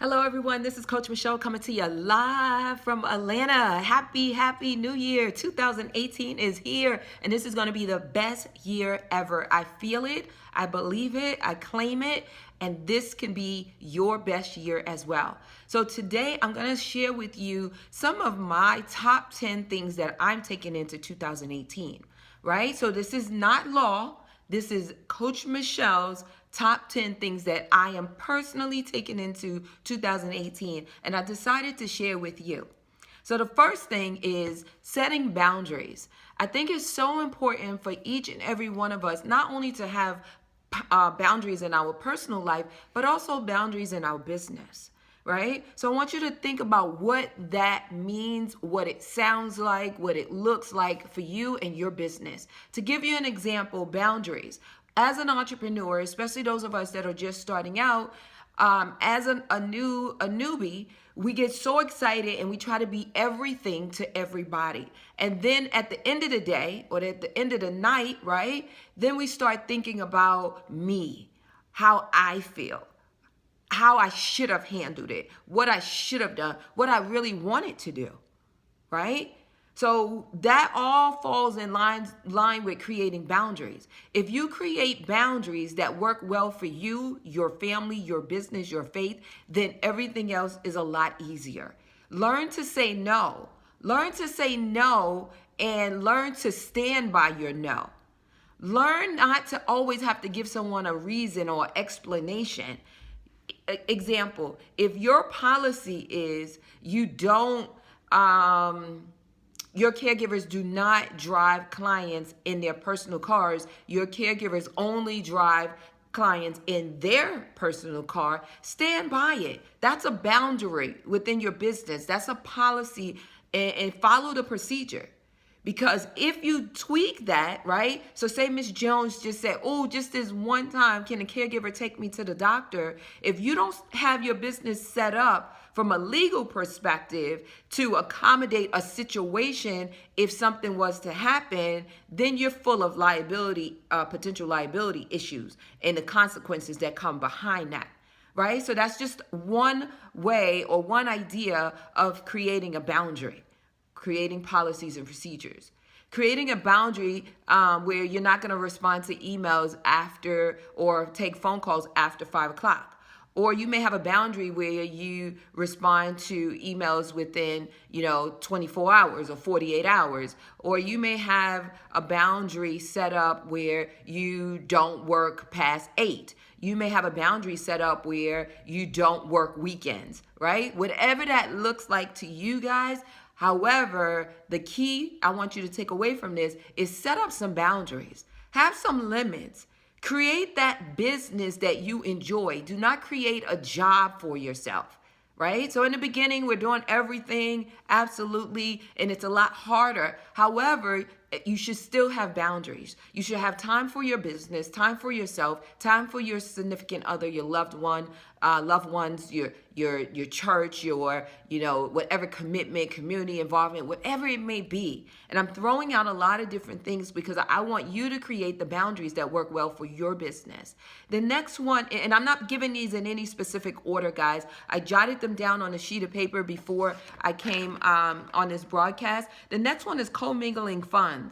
Hello, everyone. This is Coach Michele coming to you live from Atlanta. Happy New Year. 2018 is here, and this is going to be the best year ever. I feel it, I believe it, I claim it, and this can be your best year as well. So today I'm going to share with you some of my top 10 things that I'm taking into 2018, right? So this is not law. This is Coach Michele's top 10 things that I am personally taking into 2018, and I decided to share with you. So the first thing is setting boundaries. I think it's so important for each and every one of us not only to have boundaries in our personal life, but also boundaries in our business. Right? So I want you to think about what that means, what it sounds like, what it looks like for you and your business. To give you an example, boundaries. As an entrepreneur, especially those of us that are just starting out, as a newbie, we get so excited and we try to be everything to everybody. And then at the end of the day, or at the end of the night, right? Then we start thinking about me, how I feel, how I should have handled it, what I should have done, what I really wanted to do, right? So that all falls in line with creating boundaries. If you create boundaries that work well for you, your family, your business, your faith, then everything else is a lot easier. Learn to say no. Learn to say no and learn to stand by your no. Learn not to always have to give someone a reason or explanation. Example, if your policy is you don't your caregivers do not drive clients in their personal cars, your caregivers only drive clients in their personal car, stand by it. That's a boundary within your business. That's a policy, and follow the procedure. Because if you tweak that, right? So say Miss Jones just said, oh, just this one time, can a caregiver take me to the doctor? If you don't have your business set up from a legal perspective to accommodate a situation if something was to happen, then you're full of liability, potential liability issues and the consequences that come behind that. Right? So that's just one way or one idea of creating a boundary. Creating policies and procedures. Creating a boundary where you're not going to respond to emails after or take phone calls after 5 o'clock. Or you may have a boundary where you respond to emails within, 24 hours or 48 hours. Or you may have a boundary set up where you don't work past 8. You may have a boundary set up where you don't work weekends, right? Whatever that looks like to you guys. However, the key I want you to take away from this is set up some boundaries. Have some limits. Create that business that you enjoy. Do not create a job for yourself, right? So in the beginning, we're doing everything, absolutely, and it's a lot harder. However, you should still have boundaries. You should have time for your business, time for yourself, time for your significant other, your loved ones, your church, your whatever commitment, community involvement, whatever it may be. And I'm throwing out a lot of different things because I want you to create the boundaries that work well for your business. The next one, and I'm not giving these in any specific order, guys. I jotted them down on a sheet of paper before I came on this broadcast. The next one is commingling funds.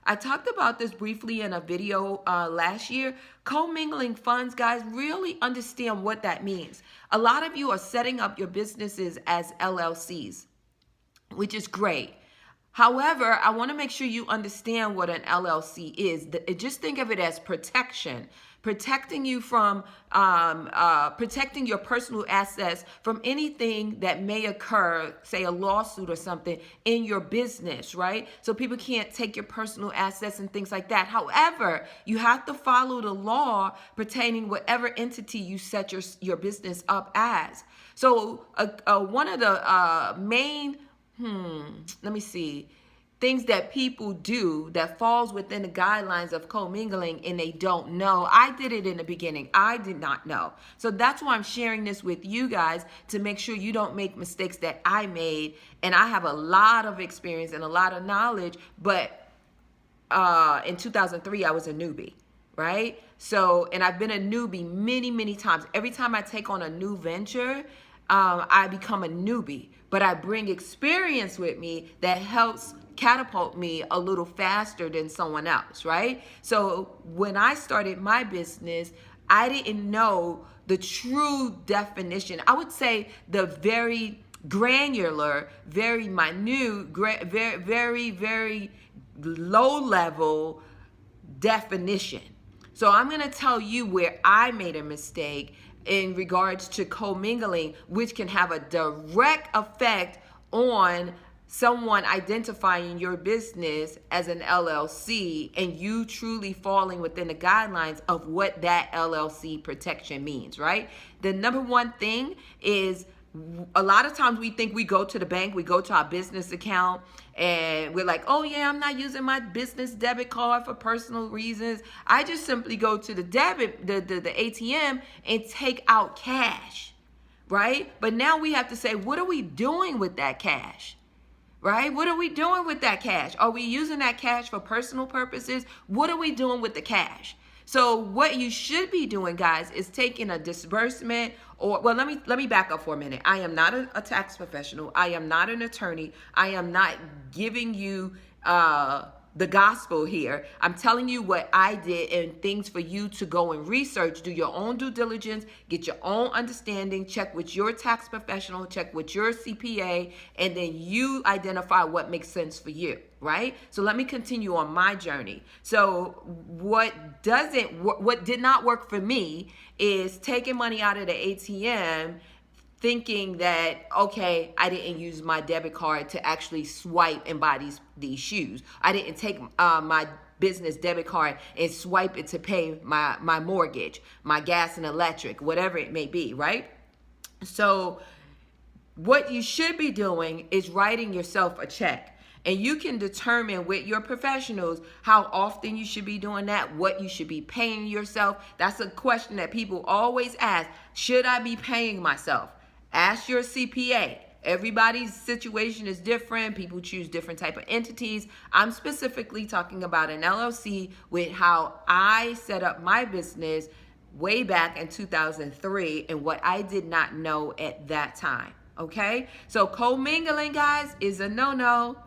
I talked about this briefly in a video last year. Commingling funds, guys, really understand what that means. A lot of you are setting up your businesses as LLCs, which is great. However, I want to make sure you understand what an LLC is. Just think of it as protection. Protecting you from, protecting your personal assets from anything that may occur, say a lawsuit or something in your business, right? So people can't take your personal assets and things like that. However, you have to follow the law pertaining whatever entity you set your business up as. So one of the main, let me see, things that people do that falls within the guidelines of commingling and they don't know. I did it in the beginning. I did not know. So that's why I'm sharing this with you guys to make sure you don't make mistakes that I made. And I have a lot of experience and a lot of knowledge, but in 2003, I was a newbie, right? So, and I've been a newbie many, many times. Every time I take on a new venture, I become a newbie, but I bring experience with me that helps catapult me a little faster than someone else, right? So when I started my business, I didn't know the true definition. I would say the very granular, very minute, very low level definition. So I'm going to tell you where I made a mistake in regards to commingling, which can have a direct effect on someone identifying your business as an LLC and you truly falling within the guidelines of what that LLC protection means, right? The number one thing is, a lot of times we think we go to the bank, we go to our business account, and we're like, oh yeah, I'm not using my business debit card for personal reasons. I just simply go to the ATM and take out cash, right? But now we have to say, what are we doing with that cash? Right? What are we doing with that cash? Are we using that cash for personal purposes? What are we doing with the cash? So what you should be doing, guys, is taking a disbursement, or, well, let me back up for a minute. I am not a tax professional. I am not an attorney. I am not giving you the gospel here. I'm telling you what I did and things for you to go and research, do your own due diligence, get your own understanding, check with your tax professional, check with your CPA, and then you identify what makes sense for you, right? So let me continue on my journey. So what did not work for me is taking money out of the ATM thinking that, okay, I didn't use my debit card to actually swipe and buy these shoes. I didn't take my business debit card and swipe it to pay my mortgage, my gas and electric, whatever it may be, right? So what you should be doing is writing yourself a check. And you can determine with your professionals how often you should be doing that, what you should be paying yourself. That's a question that people always ask. Should I be paying myself? Ask your CPA. Everybody's situation is different. People choose different type of entities. I'm specifically talking about an LLC with how I set up my business way back in 2003 and what I did not know at that time. Okay? So commingling, guys, is a no-no.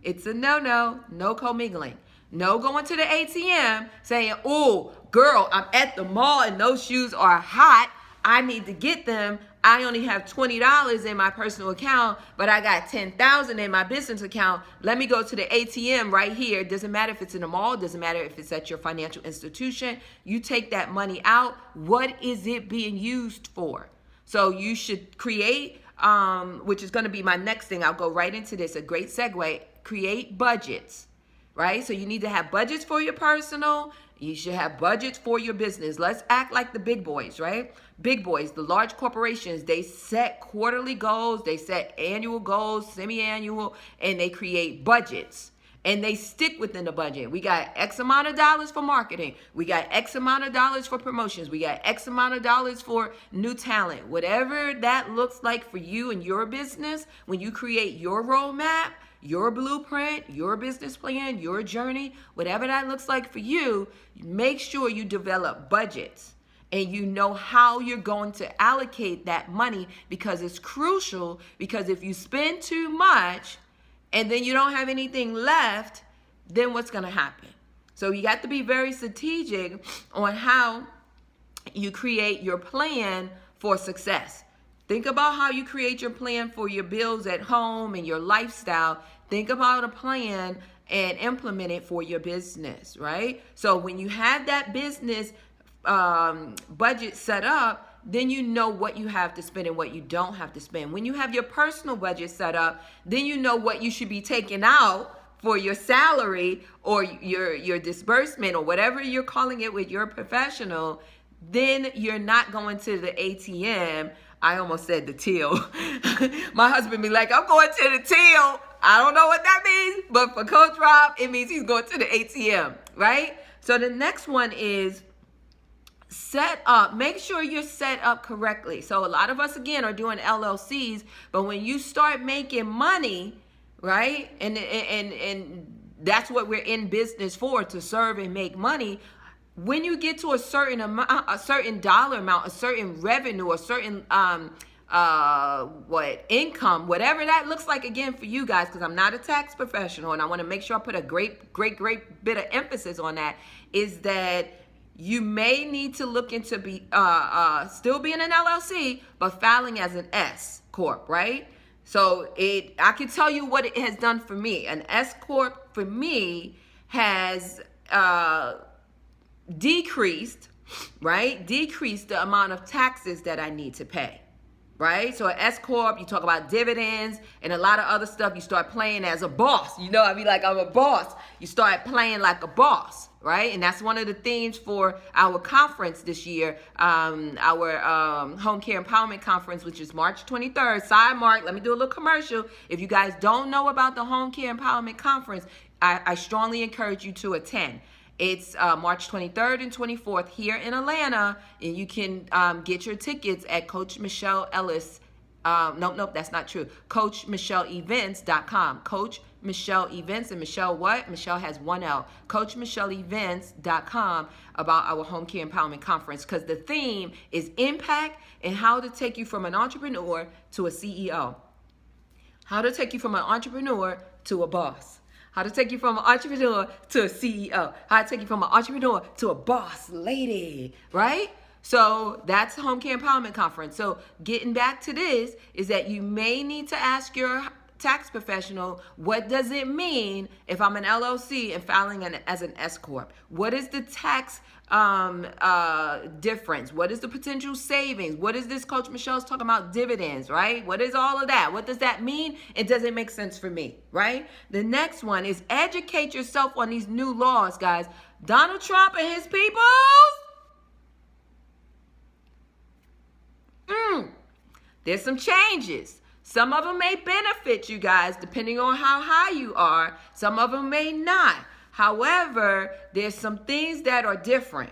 It's a no-no. No commingling. No going to the ATM saying, oh, girl, I'm at the mall and those shoes are hot. I need to get them. I only have $20 in my personal account, but I got $10,000 in my business account. Let me go to the ATM right here. Doesn't matter if it's in a mall. Doesn't matter if it's at your financial institution. You take that money out. What is it being used for? So you should create, which is going to be my next thing. I'll go right into this. A great segue. Create budgets, right? So you need to have budgets for your personal. You should have budgets for your business. Let's act like the big boys, right? Big boys, the large corporations, they set quarterly goals, they set annual goals, semi-annual, and they create budgets. And they stick within the budget. We got X amount of dollars for marketing. We got X amount of dollars for promotions. We got X amount of dollars for new talent. Whatever that looks like for you and your business, when you create your roadmap, your blueprint, your business plan, your journey, whatever that looks like for you, make sure you develop budgets and you know how you're going to allocate that money, because it's crucial. Because if you spend too much and then you don't have anything left, then what's going to happen? So you got to be very strategic on how you create your plan for success. Think about how you create your plan for your bills at home and your lifestyle. Think about a plan and implement it for your business, right? So when you have that business budget set up, then you know what you have to spend and what you don't have to spend. When you have your personal budget set up, then you know what you should be taking out for your salary or your disbursement or whatever you're calling it with your professional. Then you're not going to the ATM. I almost said the till. My husband be like, I'm going to the till. I don't know what that means, but for Coach Rob, it means he's going to the ATM, right? So the next one is set up. Make sure you're set up correctly. So a lot of us, again, are doing LLCs, but when you start making money, right, and that's what we're in business for, to serve and make money. When you get to a certain amount, a certain dollar amount, a certain revenue, a certain what income, whatever that looks like again for you guys, because I'm not a tax professional and I want to make sure I put a great bit of emphasis on that, is that you may need to look into still being an LLC, but filing as an S Corp, right? So I can tell you what it has done for me. An S Corp for me has decreased the amount of taxes that I need to pay. Right? So at S Corp, you talk about dividends and a lot of other stuff. You start playing as a boss. You know, I mean, like, I'm a boss. You start playing like a boss, right? And that's one of the themes for our conference this year, our Home Care Empowerment Conference, which is March 23rd. Side mark, let me do a little commercial. If you guys don't know about the Home Care Empowerment Conference, I strongly encourage you to attend. It's March 23rd and 24th here in Atlanta, and you can get your tickets at Coach Michele Ellis. Nope, that's not true. CoachMicheleEvents.com. Coach Michele Events, and Michelle what? Michelle has one L. CoachMicheleEvents.com about our Home Care Empowerment Conference, because the theme is impact and how to take you from an entrepreneur to a CEO. How to take you from an entrepreneur to a boss. How to take you from an entrepreneur to a CEO. How to take you from an entrepreneur to a boss lady, right? So that's Home Care Empowerment Conference. So getting back to this is that you may need to ask your tax professional, what does it mean if I'm an LLC and filing as an S Corp? What is the tax difference? What is the potential savings? What is this? Coach Michelle's talking about dividends, right? What is all of that? What does that mean? It doesn't make sense for me, right? The next one is educate yourself on these new laws, guys. Donald Trump and his people. There's some changes. Some of them may benefit you guys depending on how high you are. Some of them may not. However, there's some things that are different.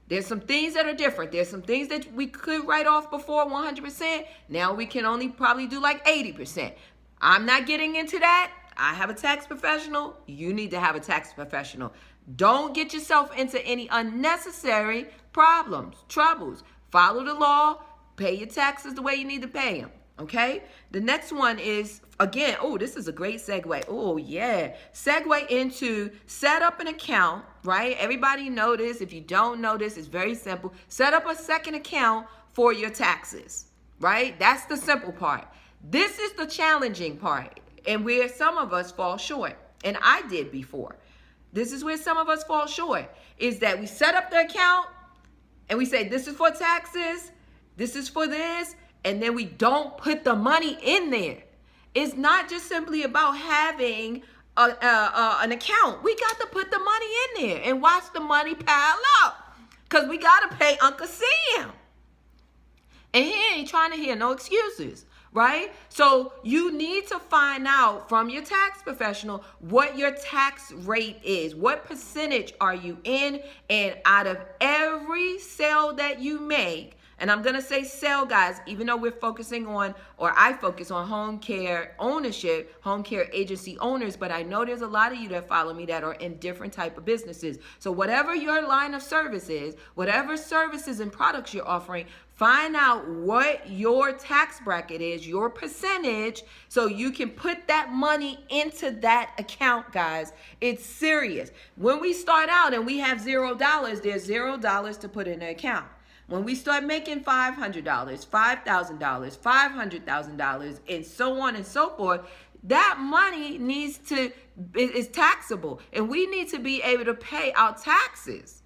There's some things that we could write off before 100%. Now we can only probably do like 80%. I'm not getting into that. I have a tax professional. You need to have a tax professional. Don't get yourself into any unnecessary troubles. Follow the law. Pay your taxes the way you need to pay them. Okay, the next one is, again, this is a great segue. Segue into set up an account, right? Everybody know this. If you don't know this, it's very simple. Set up a second account for your taxes, right? That's the simple part. This is the challenging part, and where some of us fall short, and I did before. This is where some of us fall short, is that we set up the account, and we say, this is for taxes, this is for this, and then we don't put the money in there. It's not just simply about having an account. We got to put the money in there and watch the money pile up, because we got to pay Uncle Sam. And he ain't trying to hear no excuses, right? So you need to find out from your tax professional what your tax rate is. What percentage are you in? And out of every sale that you make, and I'm going to say sell, guys, even though we're focusing on, or I focus on home care ownership, home care agency owners, but I know there's a lot of you that follow me that are in different type of businesses. So whatever your line of service is, whatever services and products you're offering, find out what your tax bracket is, your percentage, so you can put that money into that account, guys. It's serious. When we start out and we have $0, there's $0 to put in the account. When we start making $500, $5,000, $500,000, and so on and so forth, that money is taxable, and we need to be able to pay our taxes.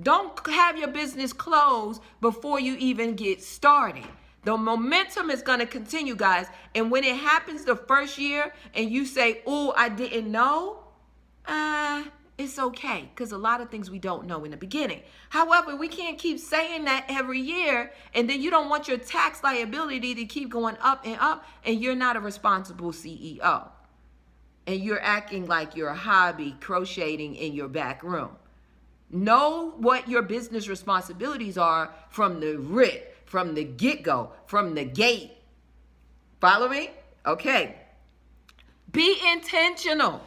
Don't have your business close before you even get started. The momentum is going to continue, guys. And when it happens the first year and you say, I didn't know, it's okay, because a lot of things we don't know in the beginning. However, we can't keep saying that every year, and then you don't want your tax liability to keep going up, and you're not a responsible CEO. And you're acting like you're a hobby crocheting in your back room. Know what your business responsibilities are from the rip, from the get-go, from the gate. Follow me? Okay. Be intentional.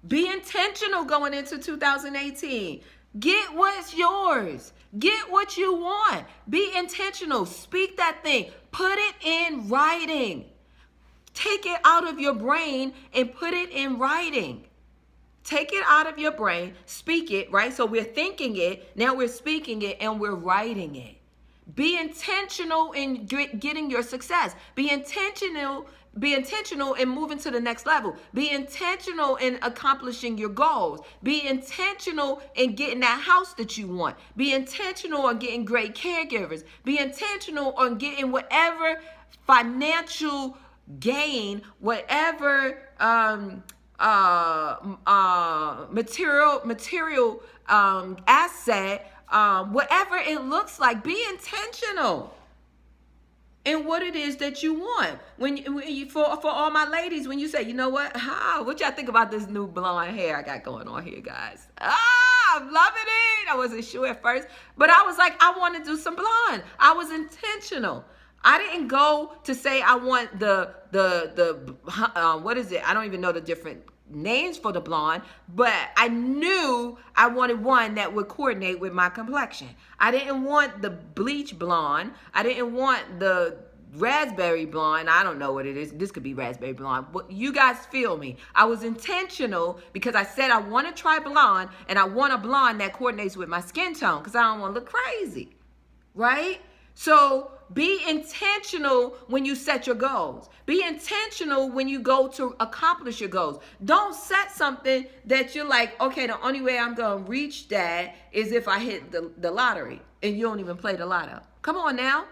Be intentional going into 2018. Get what's yours. Get what you want. Be intentional. Speak that thing. Put it in writing. Take it out of your brain and put it in writing. Take it out of your brain, speak it, right? So we're thinking it, now we're speaking it, and we're writing it. Be intentional in getting your success. Be intentional in moving to the next level. Be intentional in accomplishing your goals. Be intentional in getting that house that you want. Be intentional on getting great caregivers. Be intentional on getting whatever financial gain, whatever material asset, whatever it looks like. Be intentional in what it is that you want. When you for all my ladies, when you say, you know what, what y'all think about this new blonde hair I got going on here, guys? I'm loving it. I wasn't sure at first, but I was like, I want to do some blonde. I was intentional. I didn't go to say I want the what is it? I don't even know the different names for the blonde, but I knew I wanted one that would coordinate with my complexion. I didn't want the bleach blonde. I didn't want the raspberry blonde. I don't know what it is. This could be raspberry blonde. But you guys feel me. I was intentional because I said I want to try blonde, and I want a blonde that coordinates with my skin tone because I don't want to look crazy, right? So be intentional when you set your goals. Be intentional when you go to accomplish your goals. Don't set something that you're like, okay, the only way I'm going to reach that is if I hit the lottery, and you don't even play the lotto. Come on now.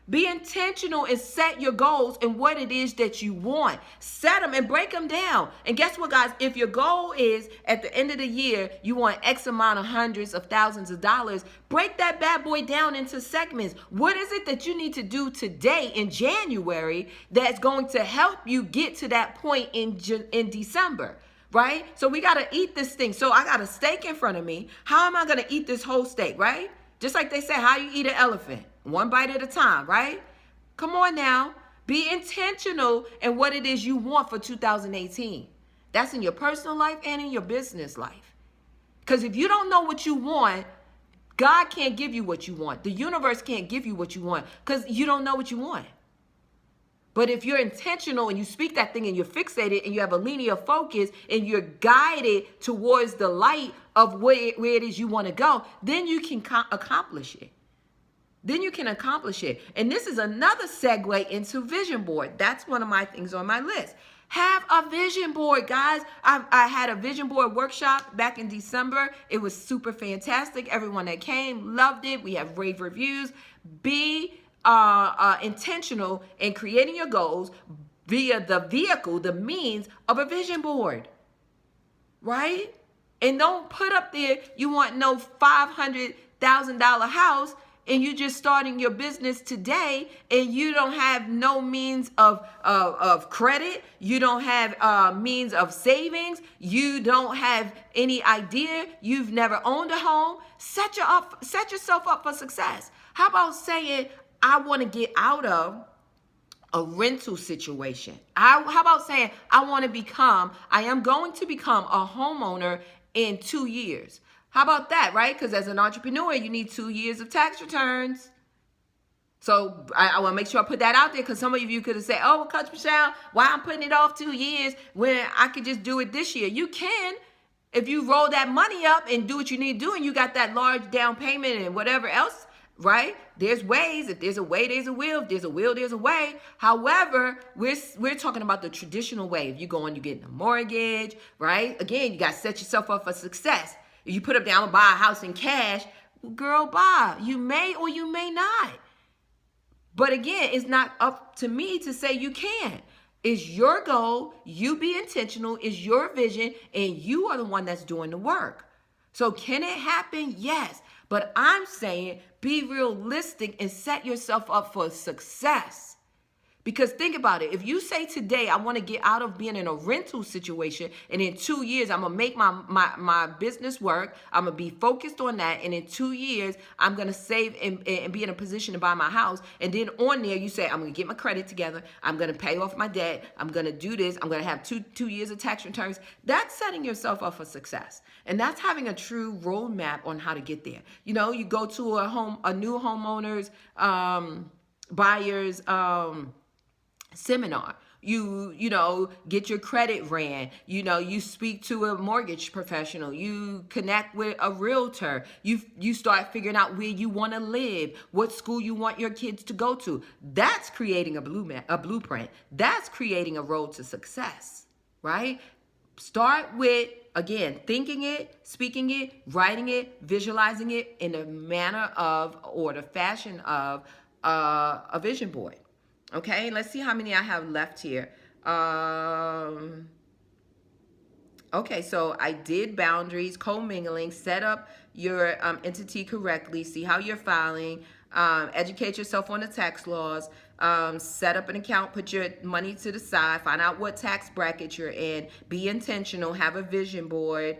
Be intentional and set your goals and what it is that you want. Set them and break them down. And guess what, guys? If your goal is at the end of the year, you want X amount of hundreds of thousands of dollars, break that bad boy down into segments. What is it that you need to do today in January that's going to help you get to that point in December? Right? So we got to eat this thing. So I got a steak in front of me. How am I going to eat this whole steak, right? Just like they say, how you eat an elephant. One bite at a time, right? Come on now. Be intentional in what it is you want for 2018. That's in your personal life and in your business life. Because if you don't know what you want, God can't give you what you want. The universe can't give you what you want because you don't know what you want. But if you're intentional and you speak that thing and you're fixated and you have a linear focus and you're guided towards the light of where it is you want to go, then you can accomplish it. Then you can accomplish it. And this is another segue into vision board. That's one of my things on my list. Have a vision board, guys. I had a vision board workshop back in December. It was super fantastic. Everyone that came loved it. We have rave reviews. Be intentional in creating your goals via the vehicle, the means of a vision board, right? And don't put up there you want no $500,000 house and you just starting your business today and you don't have no means of credit, you don't have means of savings, you don't have any idea, you've never owned a home. Set yourself up for success. How about saying, I want to get out of a rental situation? How about saying, I am going to become a homeowner in 2 years. How about that, right? Because as an entrepreneur, you need 2 years of tax returns. So I want to make sure I put that out there because some of you could have said, oh, well, Coach Michele, why I'm putting it off 2 years when I could just do it this year? You can. If you roll that money up and do what you need to do and you got that large down payment and whatever else, right? There's ways. If there's a way, there's a will. If there's a will, there's a way. However, we're talking about the traditional way. If you go and you get a mortgage, right? Again, you got to set yourself up for success. If you put up down and buy a house in cash, girl, buy. You may or you may not. But again, it's not up to me to say you can. It's your goal. You be intentional. It's your vision. And you are the one that's doing the work. So can it happen? Yes. But I'm saying be realistic and set yourself up for success. Because think about it. If you say today, I want to get out of being in a rental situation, and in 2 years, I'm going to make my business work. I'm going to be focused on that. And in 2 years, I'm going to save and be in a position to buy my house. And then on there, you say, I'm going to get my credit together. I'm going to pay off my debt. I'm going to do this. I'm going to have two years of tax returns. That's setting yourself up for success. And that's having a true roadmap on how to get there. You know, you go to a new homeowners, buyers, seminar. You know, get your credit ran. You know, you speak to a mortgage professional. You connect with a realtor. You start figuring out where you want to live, what school you want your kids to go to. That's creating a blueprint. That's creating a road to success, right? Start with, again, thinking it, speaking it, writing it, visualizing it in the manner of, or the fashion of, a vision board. Okay, let's see how many I have left here. Okay, so I did boundaries, commingling, set up your entity correctly, see how you're filing, educate yourself on the tax laws, set up an account, put your money to the side, find out what tax bracket you're in, be intentional, have a vision board,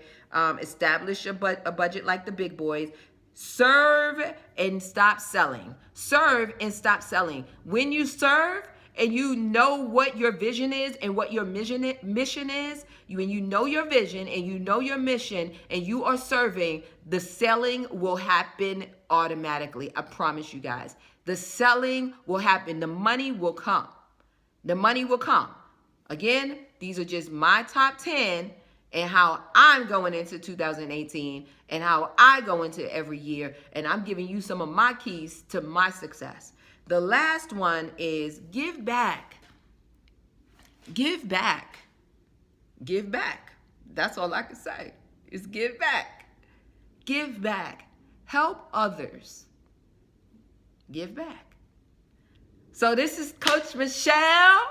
establish a budget like the big boys. Serve and stop selling. Serve and stop selling. When you serve and you know what your vision is and what your mission is, when you know your vision and you know your mission and you are serving, the selling will happen automatically. I promise you guys. The selling will happen. The money will come. The money will come. Again, these are just my top 10 and how I'm going into 2018 and how I go into every year. And I'm giving you some of my keys to my success. The last one is give back. Give back. Give back. That's all I can say is give back. Give back. Help others. Give back. So this is Coach Michele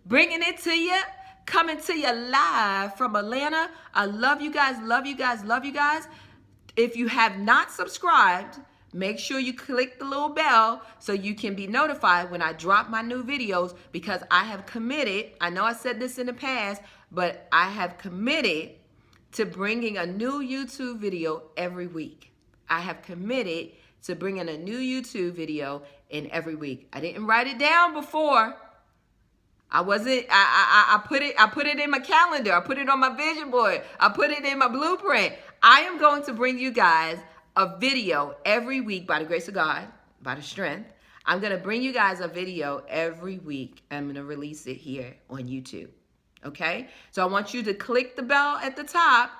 bringing it to you. Coming to you live from Atlanta. I love you guys, love you guys, love you guys. If you have not subscribed, make sure you click the little bell so you can be notified when I drop my new videos, because I have committed, I know I said this in the past, but I have committed to bringing a new YouTube video every week. I have committed to bringing a new YouTube video in every week. I didn't write it down before. I put it in my calendar. I put it on my vision board. I put it in my blueprint. I am going to bring you guys a video every week by the grace of God, by the strength. I'm going to bring you guys a video every week. I'm going to release it here on YouTube. Okay? So I want you to click the bell at the top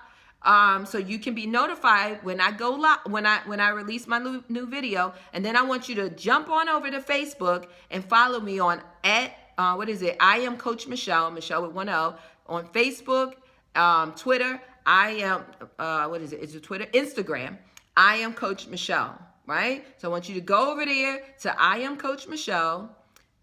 so you can be notified when I go live, when I release my new video. And then I want you to jump on over to Facebook and follow me on I am Coach Michele, Michele with 1 L, on Facebook, Twitter. I am, Is it Twitter? Instagram. I am Coach Michele, right? So I want you to go over there to I am Coach Michele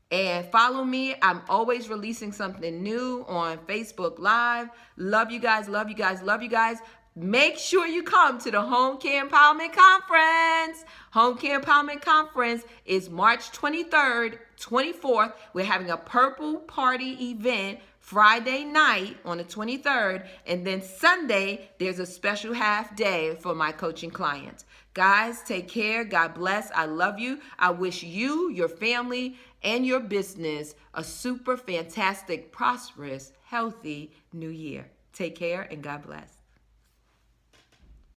and follow me. I'm always releasing something new on Facebook Live. Love you guys, love you guys, love you guys. Make sure you come to the Home Care Empowerment Conference. Home Care Empowerment Conference is March 23rd, 24th. We're having a purple party event Friday night on the 23rd. And then Sunday, there's a special half day for my coaching clients. Guys, take care. God bless. I love you. I wish you, your family, and your business a super fantastic, prosperous, healthy new year. Take care and God bless.